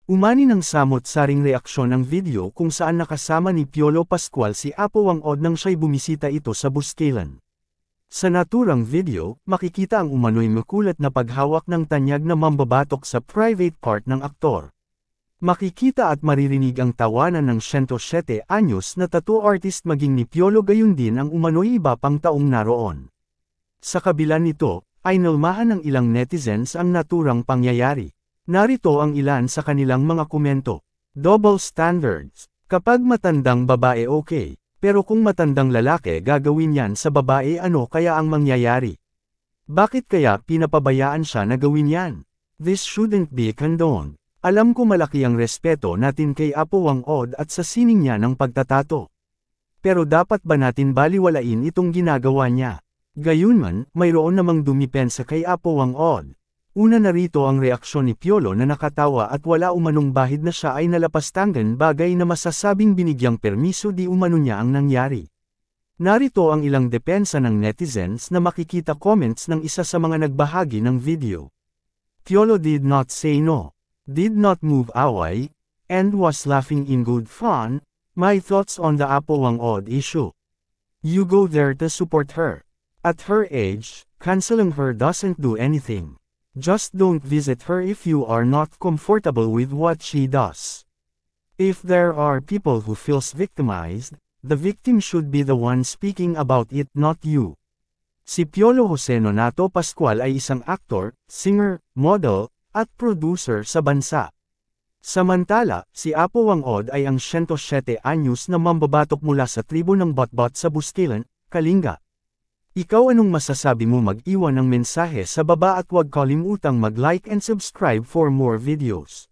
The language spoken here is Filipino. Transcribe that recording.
Umani ng samot-saring reaksyon ang video kung saan nakasama ni Piolo Pascual si Apo Wang-od nang siya'y bumisita ito sa Buscalan. Sa naturang video, makikita ang umano'y makulat na paghawak ng tanyag na mambabatok sa private part ng aktor. Makikita at maririnig ang tawanan ng 107 anyos na tattoo artist maging ni Piolo, gayon din ang umano'y iba pang taong naroon. Sa kabila nito, ay nalmahan ng ilang netizens ang naturang pangyayari. Narito ang ilan sa kanilang mga komento. Double standards. Kapag matandang babae okay, pero kung matandang lalaki gagawin yan sa babae, ano kaya ang mangyayari? Bakit kaya pinapabayaan siya na gawin yan? This shouldn't be condoned. Alam ko malaki ang respeto natin kay Apo Wang-od at sa sining niya ng pagtatato. Pero dapat ba natin baliwalain itong ginagawa niya? Gayunman, mayroon namang dumipensa kay Apo Wang-od. Una narito ang reaksyon ni Piolo na nakatawa at wala umanong bahid na siya ay nalapastangan, bagay na masasabing binigyang permiso di umano niya ang nangyari. Narito ang ilang depensa ng netizens na makikita comments ng isa sa mga nagbahagi ng video. Piolo did not say no, did not move away, and was laughing in good fun. My thoughts on the Apo Wang-od issue. You go there to support her. At her age, canceling her doesn't do anything. Just don't visit her if you are not comfortable with what she does. If there are people who feels victimized, the victim should be the one speaking about it, not you. Si Piolo Jose Nonato Pascual ay isang actor, singer, model, at producer sa bansa. Samantala, si Apo Wang-od ay ang 107 anyos na mambabatok mula sa tribo ng Batbat sa Buscalan, Kalinga. Ikaw, anong masasabi mo? Mag-iwan ng mensahe sa baba at huwag kalimutang mag-like and subscribe for more videos.